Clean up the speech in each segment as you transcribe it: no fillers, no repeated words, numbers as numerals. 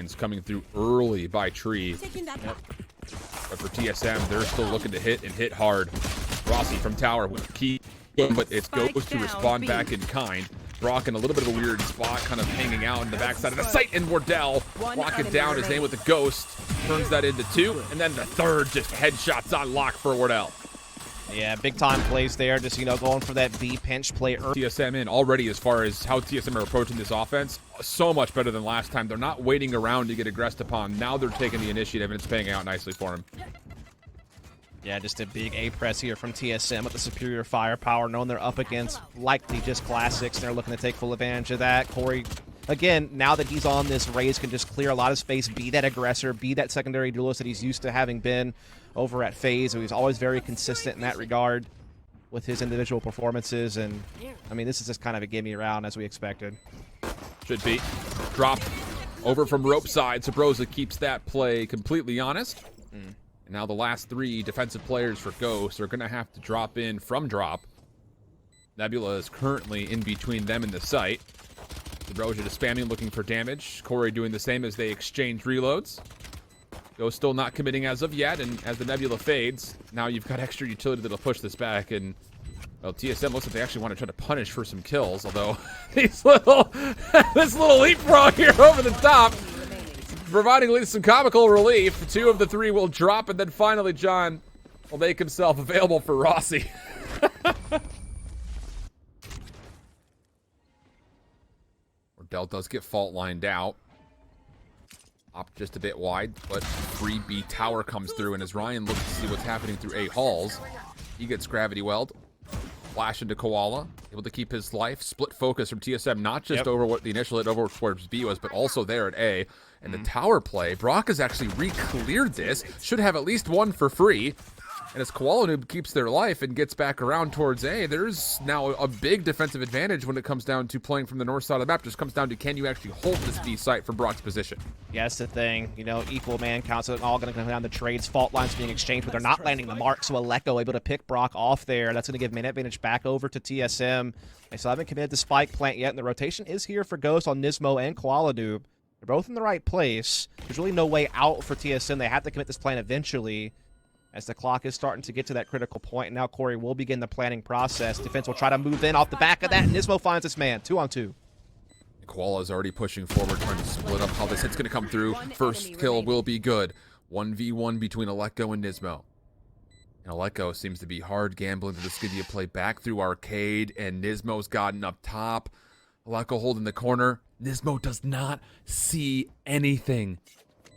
lines coming through early by Tree. But for TSM, they're still looking to hit and hit hard. Rossi from tower with key, but it's Ghost to respond back in kind. Brock in a little bit of a weird spot, kind of hanging out in the backside of the site, and Wardell locking down his aim with the Ghost. Turns that into 2, and then the third, just headshots on lock for Wardell. Yeah, big time plays there, just, you know, going for that B pinch play. TSM in already as far as how TSM are approaching this offense, so much better than last time. They're not waiting around to get aggressed upon. Now they're taking the initiative, and it's paying out nicely for them. Yeah, just a big A press here from TSM with the superior firepower, knowing they're up against likely just classics. They're looking to take full advantage of that. Corey, again, now that he's on this race, can just clear a lot of space, be that aggressor, be that secondary duelist that he's used to having been over at FaZe. So he's always very consistent in that regard with his individual performances. And, I mean, this is just kind of a gimme round as we expected. Should be. Drop over from rope side. Sabrosa keeps that play completely honest. And now the last 3 defensive players for Ghost are going to have to drop in from drop. Nebula is currently in between them and the site. Sabrosa just spamming, looking for damage. Corey doing the same as they exchange reloads. Ghost still not committing as of yet, and as the Nebula fades, now you've got extra utility that'll push this back, and well, TSM looks like they actually want to try to punish for some kills, although this little leapfrog here over the top, providing at least some comical relief. 2 of the 3 will drop, and then finally John will make himself available for Rossi. Ordell does get fault lined out. Up just a bit wide, but free B tower comes through, and as Ryan looks to see what's happening through A halls, he gets gravity welled. Flash into Koala, able to keep his life. Split focus from TSM, not just over what the initial hit over towards B was, but also there at A. And the tower play, Brock has actually re-cleared this. Should have at least 1 for free. And as Koala Noob keeps their life and gets back around towards A, there's now a big defensive advantage when it comes down to playing from the north side of the map. Just comes down to, can you actually hold this B site from Brock's position? Yeah, that's the thing. You know, equal man counts. It's all going to come down to trades, fault lines being exchanged, but they're not landing the mark. So Aleko able to pick Brock off there. That's going to give man advantage back over to TSM. They still haven't committed to spike plant yet, and the rotation is here for Ghost on Nismo and Koala Noob. They're both in the right place. There's really no way out for TSM. They have to commit this plan eventually, as the clock is starting to get to that critical point. And now Corey will begin the planning process. Defense will try to move in off the back of that. And Nismo finds this man. 2-on-2. Koala is already pushing forward, trying to split up how this hit's going to come through. First kill will be good. 1v1 between Aleko and Nismo. And Aleko seems to be hard gambling to this Skidia play back through Arcade, and Nismo's gotten up top. Aleko holding the corner. Nismo does not see anything.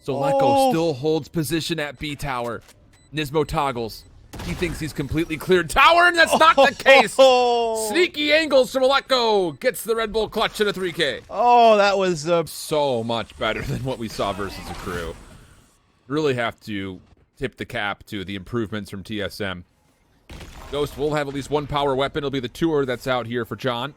So Aleko still holds position at B tower. Nismo toggles. He thinks he's completely cleared tower, and that's not the case. Sneaky angles from Aleko. Gets the Red Bull clutch at a 3K. Oh, that was so much better than what we saw versus the crew. Really have to tip the cap to the improvements from TSM. Ghost will have at least 1 power weapon. It'll be the tour that's out here for John.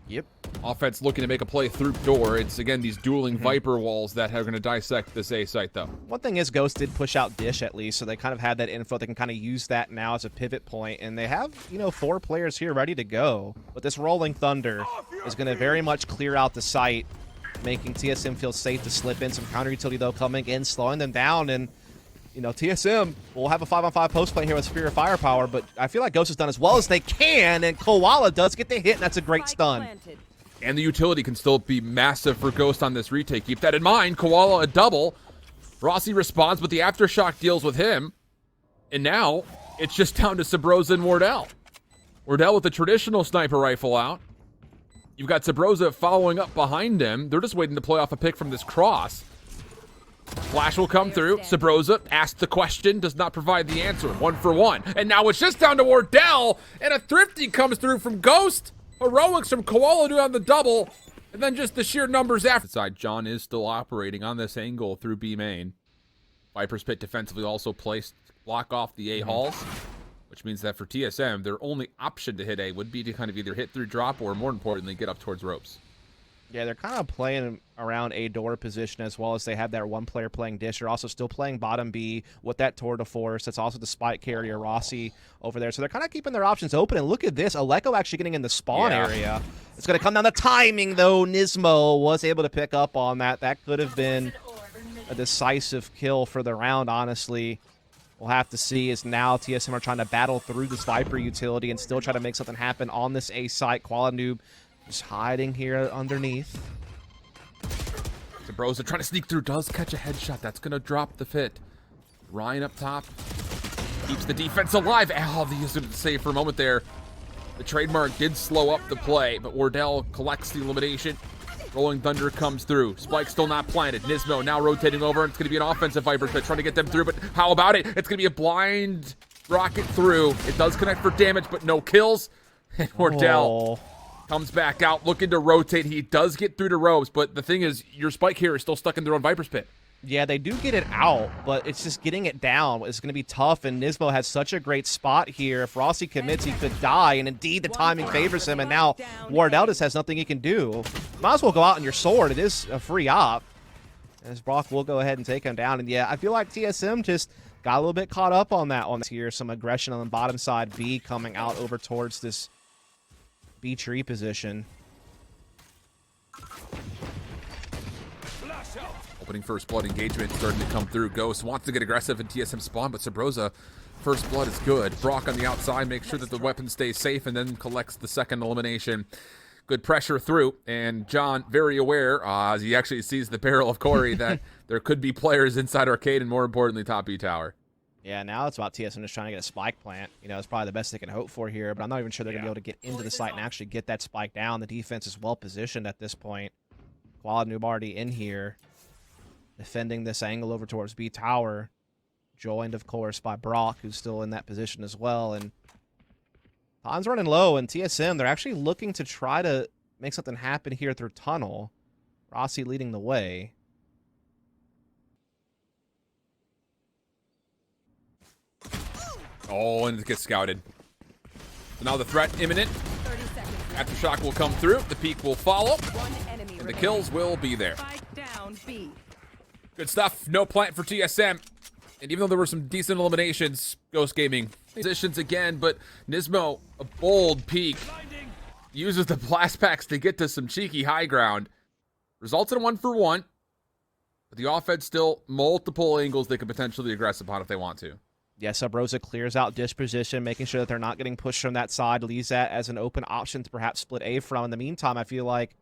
Yep. Offense looking to make a play through door. It's, again, these dueling Viper walls that are going to dissect this A site, though. One thing is Ghost did push out Dish, at least, so they kind of had that info. They can kind of use that now as a pivot point, and they have, you know, 4 players here ready to go. But this Rolling Thunder is going to very much clear out the site, making TSM feel safe to slip in. Some counter utility, though, coming in, slowing them down, and you know, TSM will have a 5-on-5 post play here with superior firepower, but I feel like Ghost has done as well as they can, and Koala does get the hit, and that's a great stun. And the utility can still be massive for Ghost on this retake. Keep that in mind. Koala a double. Rossi responds, but the Aftershock deals with him. And now it's just down to Sabrosa and Wardell. Wardell with the traditional sniper rifle out. You've got Sabrosa following up behind him. They're just waiting to play off a pick from this cross. Flash will come through. Sabrosa asks the question, does not provide the answer. 1 for 1. And now it's just down to Wardell, and a thrifty comes through from Ghost. Heroics from Koala do on the double, and then just the sheer numbers after. Side, John is still operating on this angle through B main. Viper's Pit defensively also placed to block off the A halls, which means that for TSM, their only option to hit A would be to kind of either hit through drop or, more importantly, get up towards ropes. Yeah, they're kind of playing around A door position, as well as they have that 1 player playing Dish. They're also still playing bottom B with that tour de force. That's also the spike carrier Rossi over there. So they're kind of keeping their options open. And look at this, Aleko actually getting in the spawn area. It's going to come down to timing, though. Nismo was able to pick up on that. That could have been a decisive kill for the round, honestly. We'll have to see, as now TSM are trying to battle through this Viper utility and still try to make something happen on this A site. Noob just hiding here underneath. Sabrosa trying to sneak through, does catch a headshot. That's going to drop the fit. Ryan up top keeps the defense alive. Oh, they used to save for a moment there. The trademark did slow up the play, but Wardell collects the elimination. Rolling Thunder comes through. Spike still not planted. Nismo now rotating over. It's going to be an offensive Viper pit trying to get them through, but how about it? It's going to be a blind rocket through. It does connect for damage, but no kills. And Wardell comes back out looking to rotate. He does get through the ropes, but the thing is, your Spike here is still stuck in their own Viper's pit. Yeah, they do get it out, but it's just getting it down. It's going to be tough, and Nismo has such a great spot here. If Rossi commits, he could die, and indeed the timing favors him, and now Wardell just has nothing he can do. Might as well go out on your sword. It is a free op, as Brock will go ahead and take him down. And yeah, I feel like TSM just got a little bit caught up on that one here. Some aggression on the bottom side. B coming out over towards this B tree position. Opening first blood engagement starting to come through. Ghost wants to get aggressive in TSM spawn, but Sabrosa, first blood is good. Brock on the outside makes sure that the weapon stays safe and then collects the second elimination. Good pressure through, and John very aware as he actually sees the barrel of Corey that there could be players inside Arcade and more importantly top B tower. Yeah, now it's about TSM just trying to get a spike plant. You know, it's probably the best they can hope for here, but I'm not even sure they're going to be able to get into the site and actually get that spike down. The defense is well positioned at this point. Noob already in here, defending this angle over towards B tower, joined, of course, by Brock, who's still in that position as well. And time's running low, and TSM, they're actually looking to try to make something happen here through tunnel. Rossi leading the way. Oh, and it gets scouted. So now the threat imminent. Aftershock will come through. The peak will follow. And the kills will be there. Good stuff. No plant for TSM. And even though there were some decent eliminations, Ghost Gaming positions again, but Nismo, a bold peek, uses the blast packs to get to some cheeky high ground. Results in a 1-for-1. But the offense still multiple angles they could potentially aggress upon if they want to. Yeah, Sabrosa clears out disposition, making sure that they're not getting pushed from that side, leaves that as an open option to perhaps split A from. In the meantime, I feel like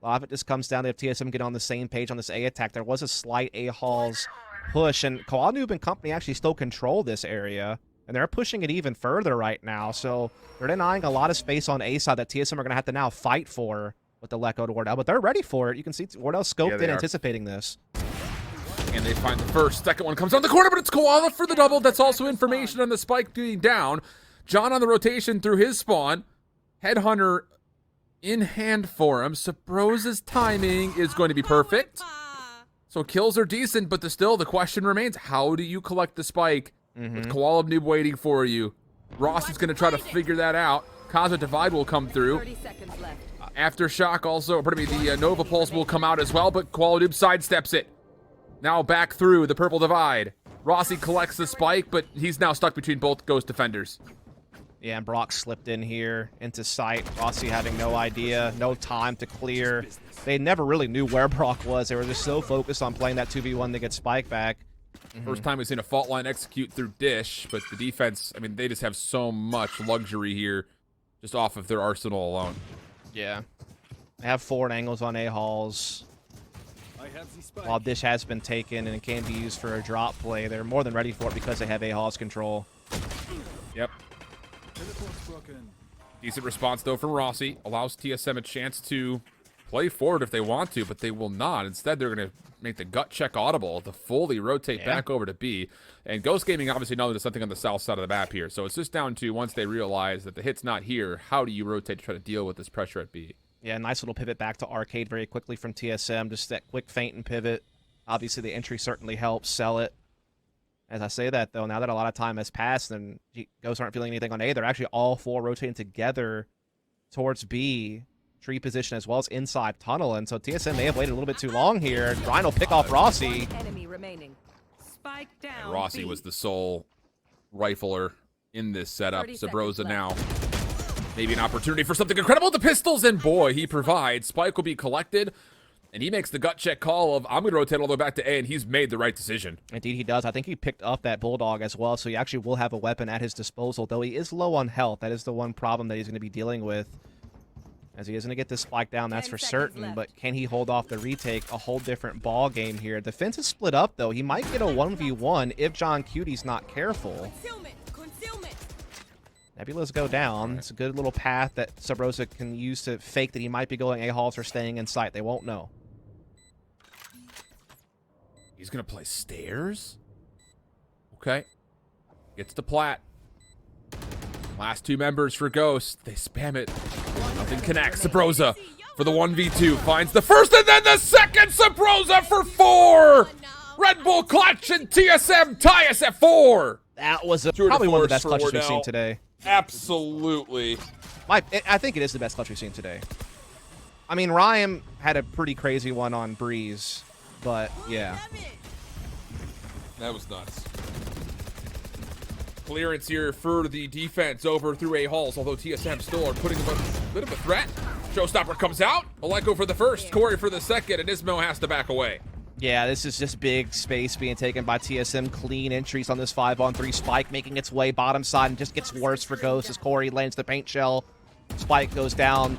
a lot of it just comes down to if TSM get on the same page on this A attack. There was a slight A-Halls push, and Noob and company actually still control this area, and they're pushing it even further right now. So they're denying a lot of space on A side that TSM are going to have to now fight for with the Lecco to Wardell, but they're ready for it. You can see Wardell scoped in, anticipating this. And they find the first. Second one comes on the corner, but it's Koala for the double. That's also information on the spike being down. John on the rotation through his spawn. Headhunter in hand for him. Sabrosa's timing is going to be perfect. So kills are decent, but still the question remains, how do you collect the spike with Koala Noob waiting for you? Ross is going to try to figure that out. Kaza Divide will come through. 30 seconds left. Aftershock also, pardon me, the Nova Pulse will come out as well, but Koala Noob sidesteps it. Now back through the purple divide. Rossi collects the spike, but he's now stuck between both Ghost defenders. Yeah, and Brock slipped in here into sight. Rossi having no idea, no time to clear. They never really knew where Brock was. They were just so focused on playing that 2v1 to get spike back. First time we've seen a fault line execute through Dish, but the defense, I mean, they just have so much luxury here just off of their arsenal alone. Yeah. They have forward angles on A-Halls. While Dish has been taken and it can be used for a drop play, they're more than ready for it because they have A-Halls control. Yep. Decent response, though, from Rossi. Allows TSM a chance to play forward if they want to, but they will not. Instead, they're going to make the gut check audible to fully rotate back over to B. And Ghost Gaming obviously knows there's something on the south side of the map here. So it's just down to, once they realize that the hit's not here, how do you rotate to try to deal with this pressure at B? Yeah, nice little pivot back to Arcade very quickly from TSM. Just that quick feint and pivot. Obviously, the entry certainly helps sell it. As I say that, though, now that a lot of time has passed and Ghosts aren't feeling anything on A, they're actually all four rotating together towards B. Tree position as well as inside tunnel. And so TSM may have waited a little bit too long here. Ryan will pick off Rossi. Enemy remaining. Spike down. And Rossi was the sole rifler in this setup. Sabrosa now. Maybe an opportunity for something incredible with the pistols, and boy, he provides. Spike will be collected. And he makes the gut check call of, I'm going to rotate all the way back to A, and he's made the right decision. Indeed, he does. I think he picked up that Bulldog as well, so he actually will have a weapon at his disposal, though he is low on health. That is the one problem that he's going to be dealing with, as he is going to get this spike down, that's for certain. But can he hold off the retake? A whole different ball game here. Defense is split up, though. He might get a 1v1 if John Cutie's not careful. Nebula's go down. It's a good little path that Sabrosa can use to fake that he might be going A-halls or staying in sight. They won't know. He's going to play stairs? Okay. Gets the plat. Last two members for Ghost. They spam it. Nothing connects. Sabrosa for the 1v2. Finds the first and then the second. Sabrosa for 4. Red Bull clutch and TSM tie us at 4. That was probably one of the best clutches we've seen today. Absolutely. I think it is the best clutch we've seen today. I mean, Ryan had a pretty crazy one on Breeze, but yeah. That was nuts. Clearance here for the defense over through A-halls, although TSM still are putting a bit of a threat. Showstopper comes out. Aleko for the first, Corey for the second, and Ismo has to back away. Yeah, this is just big space being taken by TSM. Clean entries on this 5-on-3. Spike making its way bottom side and just gets worse for Ghost as Corey lands the paint shell. Spike goes down.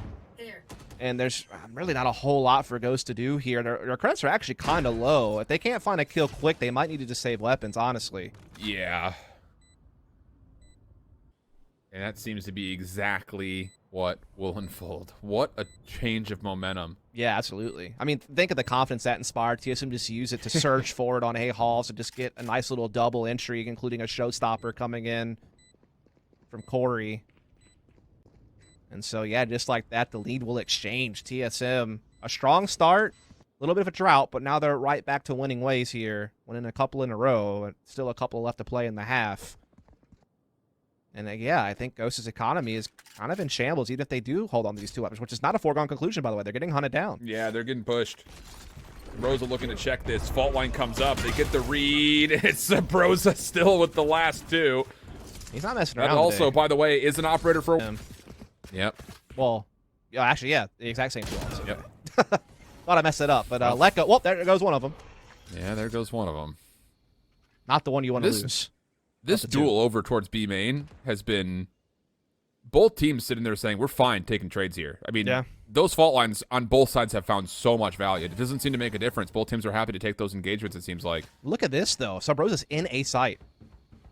And there's really not a whole lot for Ghost to do here. Their credits are actually kind of low. If they can't find a kill quick, they might need to just save weapons, honestly. Yeah. And that seems to be exactly what will unfold. What a change of momentum. Yeah, absolutely. I mean, think of the confidence that inspired. TSM just use it to surge forward on A-halls and just get a nice little double entry, including a showstopper coming in from Corey. And so, yeah, just like that, the lead will exchange. TSM, a strong start, a little bit of a drought, but now they're right back to winning ways here. Winning a couple in a row, and still a couple left to play in the half. And yeah, I think Ghost's economy is kind of in shambles, even if they do hold on to these two weapons, which is not a foregone conclusion, by the way. They're getting hunted down. Yeah, they're getting pushed. Rosa looking to check this. Fault line comes up. They get the read. It's Sabrosa still with the last two. He's not messing around. That also, today. By the way, is an operator for... Yep. Well, yeah, actually, yeah, the exact same two. Also. Yep. Thought I messed it up, but Leko, well, there goes one of them. Yeah, there goes one of them. Not the one you want to lose. This duel over towards B main has been both teams sitting there saying, we're fine taking trades here. I mean, those fault lines on both sides have found so much value. It doesn't seem to make a difference. Both teams are happy to take those engagements, it seems like. Look at this, though. Sabrosa's in A site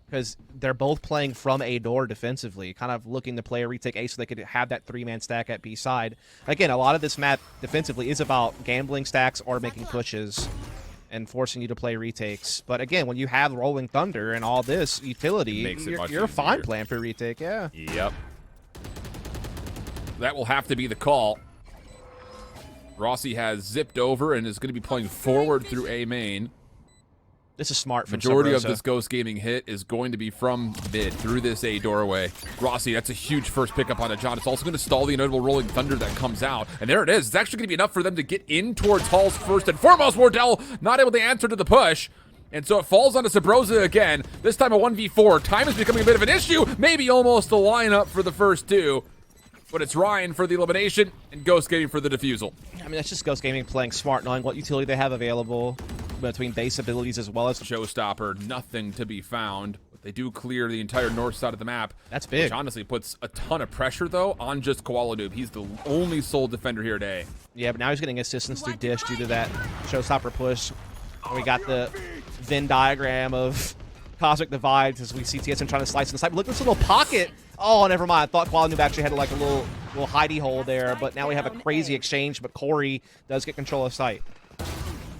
because they're both playing from A door defensively, kind of looking to play a retake A so they could have that 3-man stack at B side. Again, a lot of this map defensively is about gambling stacks or making pushes and forcing you to play retakes. But again, when you have Rolling Thunder and all this utility, you're a fine plan for retake, yeah. Yep. That will have to be the call. Rossi has zipped over and is going to be playing forward through A main. This is smart from Majority Sabrosa. of this Ghost Gaming hit is going to be from mid through this A doorway. Rossi, that's a huge first pickup on a John. It's also going to stall the inevitable Rolling Thunder that comes out. And there it is. It's actually going to be enough for them to get in towards Halls first and foremost. Wardell not able to answer to the push. And so it falls onto Sabrosa again. This time a 1v4. Time is becoming a bit of an issue. Maybe almost a lineup for the first two. But it's Ryan for the elimination and Ghost Gaming for the defusal. I mean, that's just Ghost Gaming playing smart, knowing what utility they have available between base abilities as well as... Showstopper, nothing to be found. But they do clear the entire north side of the map. That's big. Which honestly puts a ton of pressure, though, on just Koala Noob. He's the only sole defender here today. Yeah, but now he's getting assistance through Dish due to that Showstopper push. We got the Venn diagram of Cosmic Divides as we see TSM trying to slice inside. Look at this little pocket. Oh, never mind. I thought Koala Noob actually had like a little hidey hole there, but now we have a crazy exchange, but Corey does get control of sight.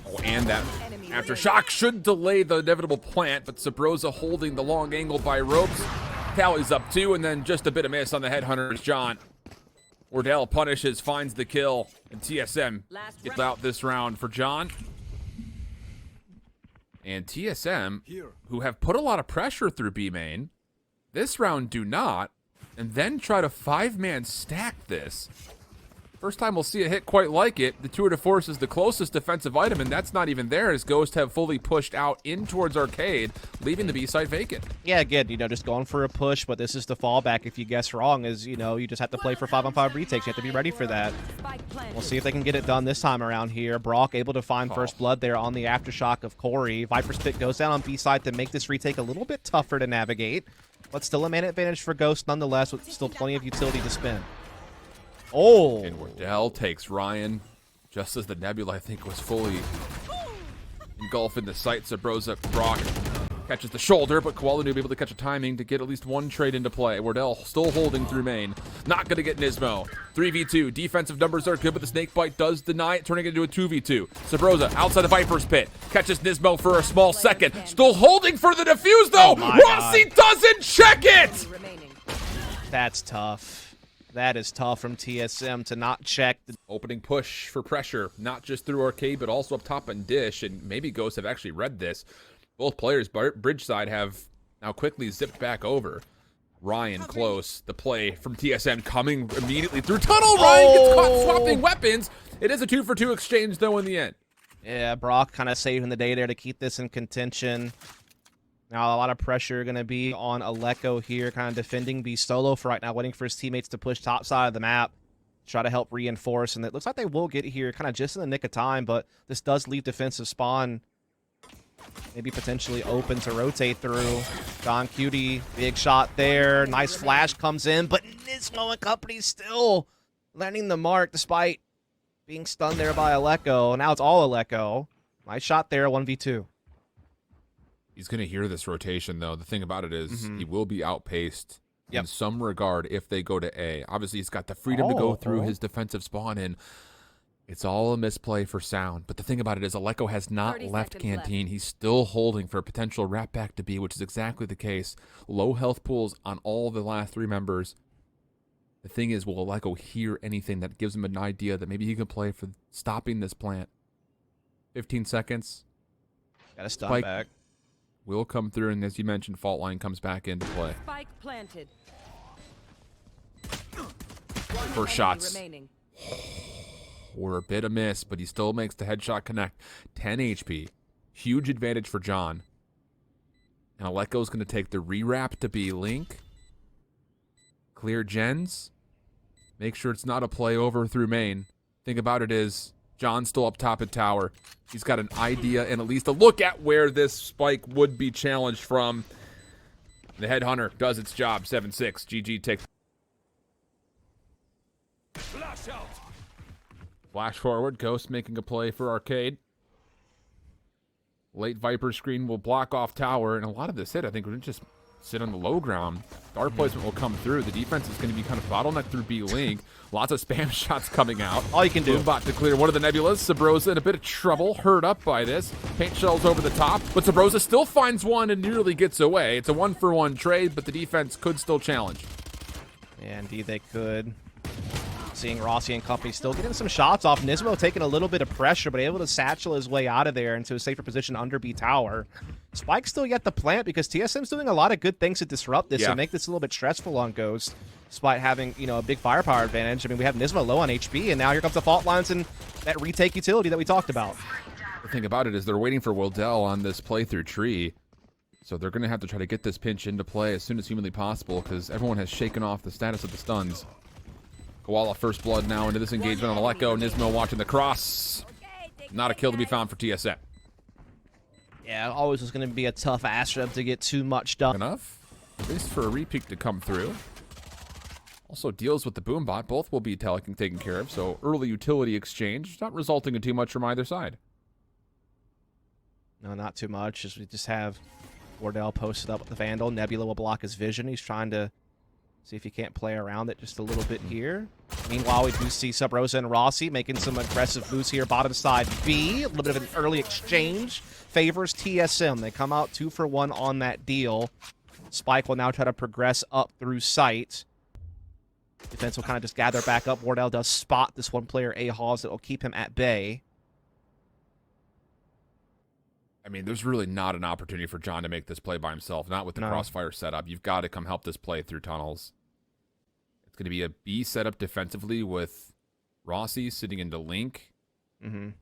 Oh, and that aftershock should delay the inevitable plant, but Sabrosa holding the long angle by ropes. Tally's up 2, and then just a bit of miss on the headhunters, John. Wardell punishes, finds the kill, and TSM gets out this round for John. And TSM, who have put a lot of pressure through B main, this round do not, and then try to 5-man stack this. First time we'll see a hit quite like it. The Tour de Force is the closest defensive item, and that's not even there, as Ghost have fully pushed out in towards Arcade, leaving the B site vacant. Yeah, again, just going for a push, but this is the fallback if you guess wrong, is, you just have to play for 5-on-5 retakes. You have to be ready for that. We'll see if they can get it done this time around here. Brock able to find first blood there on the aftershock of Corey. Viper's pick goes down on B side to make this retake a little bit tougher to navigate, but still a man advantage for Ghost nonetheless, with still plenty of utility to spin. Oh! And Wardell takes Ryan, just as the Nebula, I think, was fully engulfed in the sight. Sabrosa, Brock catches the shoulder, but Koala will be able to catch a timing to get at least one trade into play. Wardell still holding through main. Not going to get Nismo. 3v2. Defensive numbers are good, but the snake bite does deny it, turning it into a 2v2. Sabrosa outside the Viper's pit. Catches Nismo for a small second. Still holding for the defuse, though! Rossi doesn't check it! That's tough. That is tough from TSM to not check. Opening push for pressure, not just through Arcade, but also up top and Dish, and maybe Ghosts have actually read this. Both players, bridge side, have now quickly zipped back over. Ryan close. The play from TSM coming immediately through tunnel. Ryan gets caught swapping weapons. It is a 2-for-2 exchange, though, in the end. Yeah, Brock kind of saving the day there to keep this in contention. Now, a lot of pressure going to be on Aleko here, kind of defending B solo for right now, waiting for his teammates to push top side of the map, try to help reinforce. And it looks like they will get here kind of just in the nick of time, but this does leave defensive spawn maybe potentially open to rotate through. Don Cutie, big shot there. Nice flash comes in, but Nismo and company still landing the mark despite being stunned there by Aleko. Now it's all Aleko. Nice shot there, 1v2. He's going to hear this rotation, though. The thing about it is he will be outpaced in some regard if they go to A. Obviously, he's got the freedom to go through his defensive spawn, and it's all a misplay for Sound. But the thing about it is Aleko has not left Canteen. He's still holding for a potential wrap back to B, which is exactly the case. Low health pools on all the last three members. The thing is, will Aleko hear anything that gives him an idea that maybe he can play for stopping this plant? 15 seconds. Got a stun back. Will come through, and as you mentioned, fault line comes back into play. Spike planted. First shots were a bit amiss, but he still makes the headshot connect. 10 HP. Huge advantage for John. And Aleko's going to take the rewrap to be Link. Clear gens. Make sure it's not a play over through main. Thing about it is, John's still up top at tower. He's got an idea and at least a look at where this spike would be challenged from. The Headhunter does its job. 7-6. GG takes. Flash forward. Ghost making a play for Arcade. Late Viper screen will block off tower, and a lot of this hit, I think, would just sit on the low ground. Guard placement will come through. The defense is going to be kind of bottlenecked through B-Link. Lots of spam shots coming out. All you can do. Boombot to clear one of the Nebulas. Sabrosa in a bit of trouble, hurt up by this. Paint shells over the top, but Sabrosa still finds one and nearly gets away. It's a 1-for-1 trade, but the defense could still challenge. Yeah, indeed they could. Seeing Rossi and company still getting some shots off. Nismo taking a little bit of pressure, but able to satchel his way out of there into a safer position under B tower. Spike's still yet to plant because TSM's doing a lot of good things to disrupt this and make this a little bit stressful on Ghost, despite having, a big firepower advantage. I mean, we have Nismo low on HP, and now here comes the fault lines and that retake utility that we talked about. The thing about it is they're waiting for Wildell on this playthrough tree, so they're going to have to try to get this pinch into play as soon as humanly possible because everyone has shaken off the status of the stuns. Koala first blood now into this engagement on Aleko. Nismo watching the cross. Not a kill to be found for TSM. Yeah, always was going to be a tough Astreb to get too much done. Enough, at least for a repeat to come through. Also deals with the Boombot. Both will be taken care of, so early utility exchange, not resulting in too much from either side. No, not too much. We just have Wardell posted up with the Vandal. Nebula will block his vision. He's trying to see if he can't play around it just a little bit here. Meanwhile, we do see Sabrosa and Rossi making some aggressive moves here. Bottom side B, a little bit of an early exchange. Favors TSM. They come out 2-for-1 on that deal. Spike will now try to progress up through sight. Defense will kind of just gather back up. Wardell does spot this one player, A-Hawes, that will keep him at bay. I mean, there's really not an opportunity for John to make this play by himself, not with the crossfire setup. You've got to come help this play through tunnels. It's going to be a B setup defensively with Rossi sitting into Link.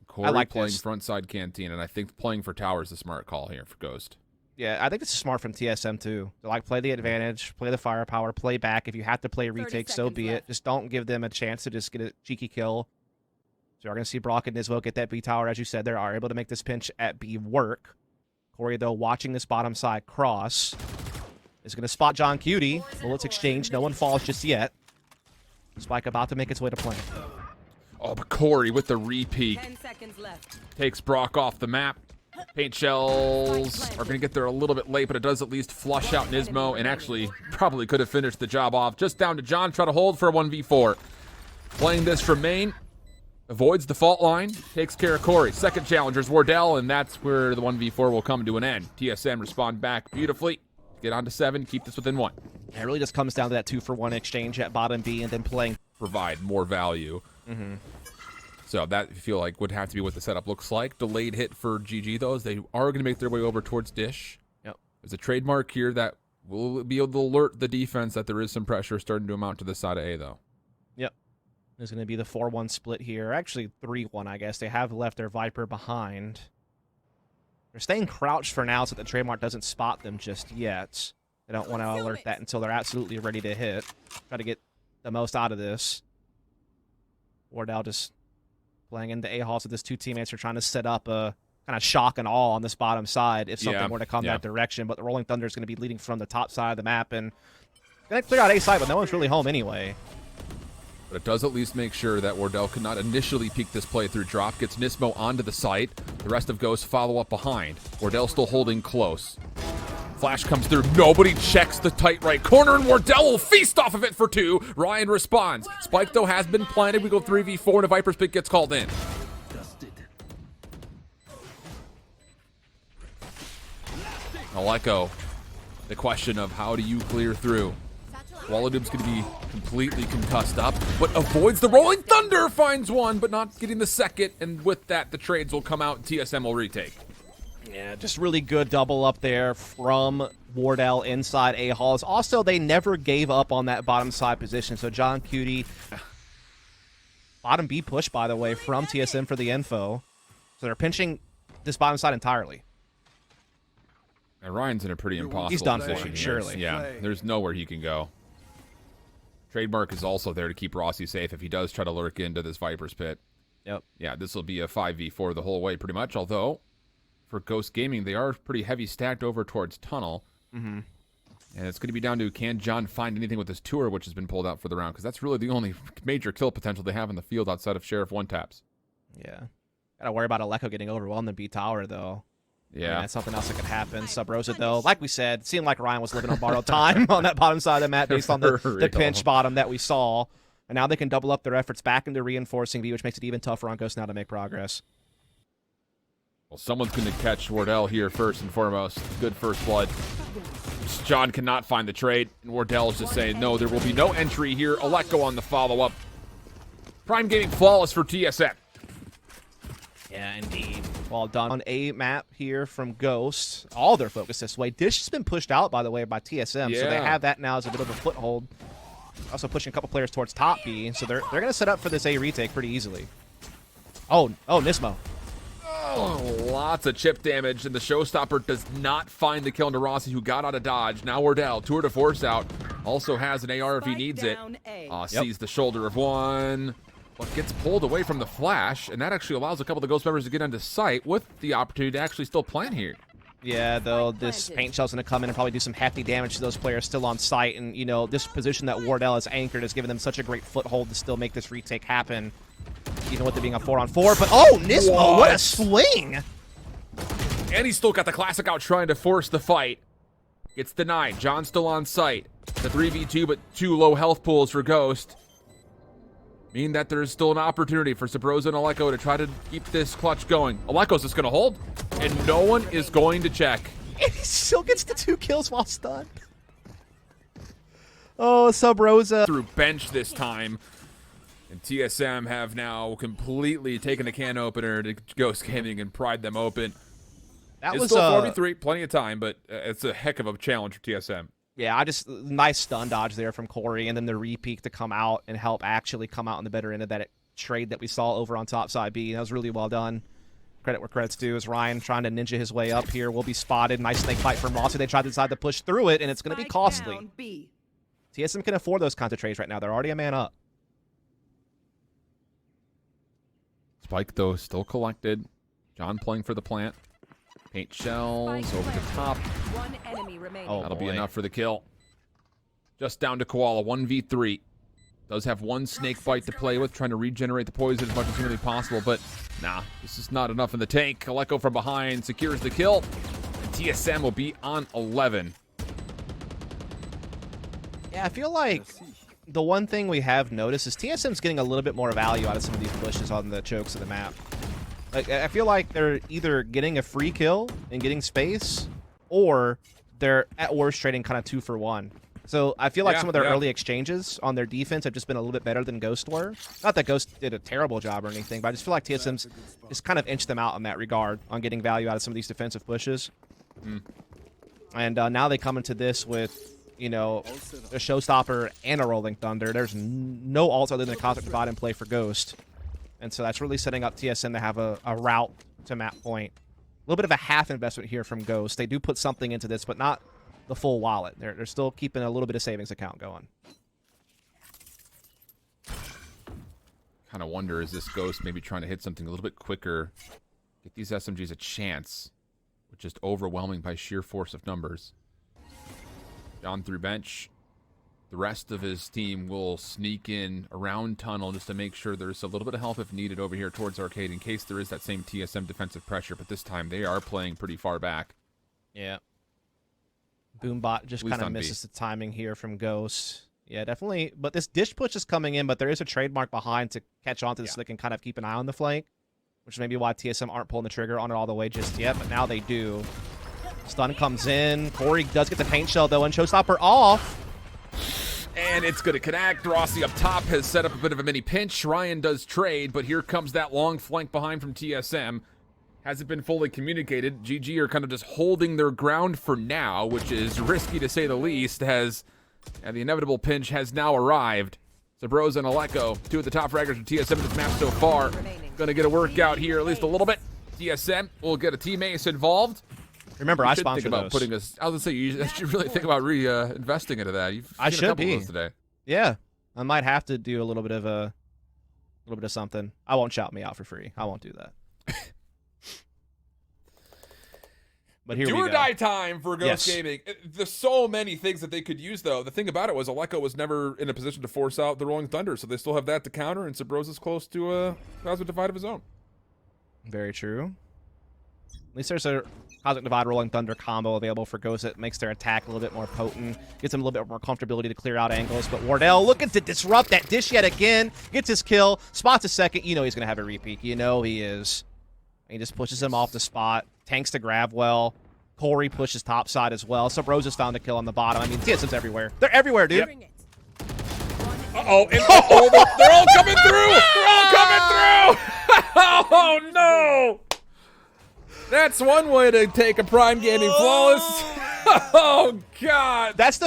Corey I like playing this. frontside Canteen, and I think playing for Tower is the smart call here for Ghost. Yeah, I think this is smart from TSM too. To like play the advantage, play the firepower, play back. If you have to play retake, so be it. left. Just don't give them a chance to just get a cheeky kill. So we're gonna see Brock and Nismo get that B tower, as you said. They are able to make this pinch at B work. Corey though watching this bottom side cross is gonna spot John Cutie. Bullets exchange. No one falls just yet. Spike about to make its way to plan. Oh, but Corey with the re-peek 10 seconds left. takes Brock off the map. Paint shells are going to get there a little bit late, but it does at least flush out Nismo, and actually probably could have finished the job off. Just down to John, try to hold for a 1v4. Playing this from main, avoids the fault line, takes care of Corey. Second challenger's Wardell, and that's where the 1v4 will come to an end. TSM respond back beautifully. Get on to 7, keep this within 1. It really just comes down to that 2-for-1 exchange at bottom B and then playing. Provide more value. So that, I feel like, would have to be what the setup looks like. Delayed hit for GG, though, as they are going to make their way over towards Dish. Yep. There's a trademark here that will be able to alert the defense that there is some pressure starting to amount to the side of A, though. Yep. There's going to be the 4-1 split here. Actually, 3-1, I guess. They have left their Viper behind. They're staying crouched for now so that the trademark doesn't spot them just yet. They don't want to alert that until they're absolutely ready to hit. Try to get the most out of this. Wardell just playing into A-Hall, so these two teammates are trying to set up a kind of shock and awe on this bottom side if something were to come that direction. But the Rolling Thunder is going to be leading from the top side of the map and going to clear out A side, but no one's really home anyway. But it does at least make sure that Wardell could not initially peek this play through drop. Gets Nismo onto the site. The rest of Ghost follow up behind. Wardell still holding close. Flash comes through. Nobody checks the tight right corner, and Wardell will feast off of it for 2. Ryan responds. Spike, though, has been planted. We go 3v4, and a Viper's pick gets called in. Aleko, the question of how do you clear through? Walladoom's going to be completely concussed up, but avoids the Rolling Thunder, finds one, but not getting the second, and with that, the trades will come out, and TSM will retake. Yeah, just really good double up there from Wardell inside A-Halls. Also, they never gave up on that bottom side position, so John Cutie. Bottom B push, by the way, from TSM for the info. So they're pinching this bottom side entirely. And Ryan's in a pretty impossible He's done for, position here. surely. Yeah, there's nowhere he can go. Trademark is also there to keep Rossi safe if he does try to lurk into this Viper's pit. Yep. Yeah, this will be a 5v4 the whole way pretty much, although for Ghost Gaming, they are pretty heavy stacked over towards Tunnel. And it's going to be down to, can John find anything with his tour, which has been pulled out for the round, because that's really the only major kill potential they have in the field outside of Sheriff one-taps. Yeah. Gotta worry about Aleko getting overwhelmed in B tower, though. Yeah. I mean, that's something else that could happen. Sub Rosa, though, like we said, seemed like Ryan was living on borrowed time on that bottom side of the map based on the pinch bottom that we saw. And now they can double up their efforts back into reinforcing B, which makes it even tougher on Ghost now to make progress. Well, someone's going to catch Wardell here first and foremost. Good first blood. John cannot find the trade, and Wardell's just saying, no, there will be no entry here. Aleko on the follow-up. Prime Gaming flawless for TSM. Yeah, indeed. Well done on A map here from Ghost. All their focus this way. Dish has been pushed out, by the way, by TSM, so they have that now as a bit of a foothold. Also pushing a couple players towards top B, so they're going to set up for this A retake pretty easily. Oh, Nismo. Oh, lots of chip damage, and the showstopper does not find the kill into Rossi, who got out of dodge. Now Wardell, tour de force out. Also has an AR if he needs it. Sees the shoulder of one, but gets pulled away from the flash, and that actually allows a couple of the Ghost members to get into sight with the opportunity to actually still plant here. Yeah, though, this paint shell's going to come in and probably do some hefty damage to those players still on site, and, you know, this position that Wardell is anchored has given them such a great foothold to still make this retake happen. Even with it being a 4-on-4, but oh, Nismo, what a swing! And he's still got the classic out trying to force the fight. Gets denied. John's still on site. The 3v2, but 2 low health pools for Ghost. Meaning that there's still an opportunity for Sabrosa and Aleko to try to keep this clutch going. Aleko's just going to hold, and no one is going to check. And he still gets the 2 kills while stunned. Oh, Sabrosa. Through bench this time. And TSM have now completely taken the can opener to Ghost Gaming and pried them open. That it's was still 4v3, plenty of time, but it's a heck of a challenge for TSM. Yeah, nice stun dodge there from Corey, and then the re-peek to come out and help actually come out on the better end of that trade that we saw over on top side B. That was really well done. Credit where credit's due is Ryan trying to ninja his way up here. Will be spotted. Nice snake fight from Rossi. They tried to decide to push through it, and it's going to be costly. TSM can afford those kinds of trades right now. They're already a man up. Spike, though, still collected. John playing for the plant. Paint shells over the top. One enemy remaining. Oh, That'll boy. be enough for the kill. Just down to Koala, 1v3. Does have one snake bite to play with, trying to regenerate the poison as much as humanly possible, but nah, this is not enough in the tank. Kaleko from behind secures the kill, and TSM will be on 11. Yeah, I feel like the one thing we have noticed is TSM's getting a little bit more value out of some of these bushes on the chokes of the map. Like, I feel like they're either getting a free kill and getting space, or they're at worst trading kind of 2 for 1. So I feel like some of their early exchanges on their defense have just been a little bit better than Ghost were. Not that Ghost did a terrible job or anything, but I just feel like TSM's just kind of inched them out in that regard on getting value out of some of these defensive pushes. And now they come into this with, you know, a Showstopper and a Rolling Thunder. There's no ult other than a Cosmic Divide in play for Ghost. And so that's really setting up TSM to have a route to map point. A little bit of a half investment here from Ghost. They do put something into this, but not the full wallet. They're still keeping a little bit of savings account going. Kind of wonder, is this Ghost maybe trying to hit something a little bit quicker, get these SMGs a chance, with just overwhelming by sheer force of numbers. John through bench. The rest of his team will sneak in around tunnel just to make sure there's a little bit of help if needed over here towards arcade in case there is that same TSM defensive pressure, but this time they are playing pretty far back. Yeah. Boombot just kind of misses the timing here from Ghost. Yeah, definitely. But this dish push is coming in, but there is a trademark behind to catch on to this so they can kind of keep an eye on the flank, which is maybe why TSM aren't pulling the trigger on it all the way just yet, but now they do. Stun comes in. Corey does get the paint shell, though, and Showstopper off. And it's going to connect. Rossi up top has set up a bit of a mini pinch. Ryan does trade, but here comes that long flank behind from TSM. Hasn't been fully communicated. GG are kind of just holding their ground for now, which is risky to say the least, and the inevitable pinch has now arrived. Sabrosa and Aleko, 2 of the top fraggers from TSM in this map so far. Going to get a workout here, at least a little bit. TSM will get a team ace involved. Remember, I sponsored those. I was going to say, you should really think about investing into that. I should be. Of those today. Yeah, I might have to do a little bit of something. I won't shout me out for free. I won't do that. But here we go. Do or die time for Ghost Gaming. There's so many things that they could use, though. The thing about it was Aleko was never in a position to force out the Rolling Thunder, so they still have that to counter, and Sabrosa's close to a Cosmic Divide of his own. Very true. At least there's a Cosmic Divide Rolling Thunder combo available for Ghost that makes their attack a little bit more potent, gets them a little bit more comfortability to clear out angles. But Wardell looking to disrupt that dish yet again, gets his kill, spots a second. You know he's going to have a repeat. You know he is. He just pushes him off the spot, tanks to grab well. Corey pushes top side as well. So Rose has found a kill on the bottom. I mean, TSM's everywhere. They're everywhere, dude. Yep. Uh-oh. They're all coming through. They're all coming through. Oh, no. That's one way to take a Prime Gaming flawless. Oh, God. That's the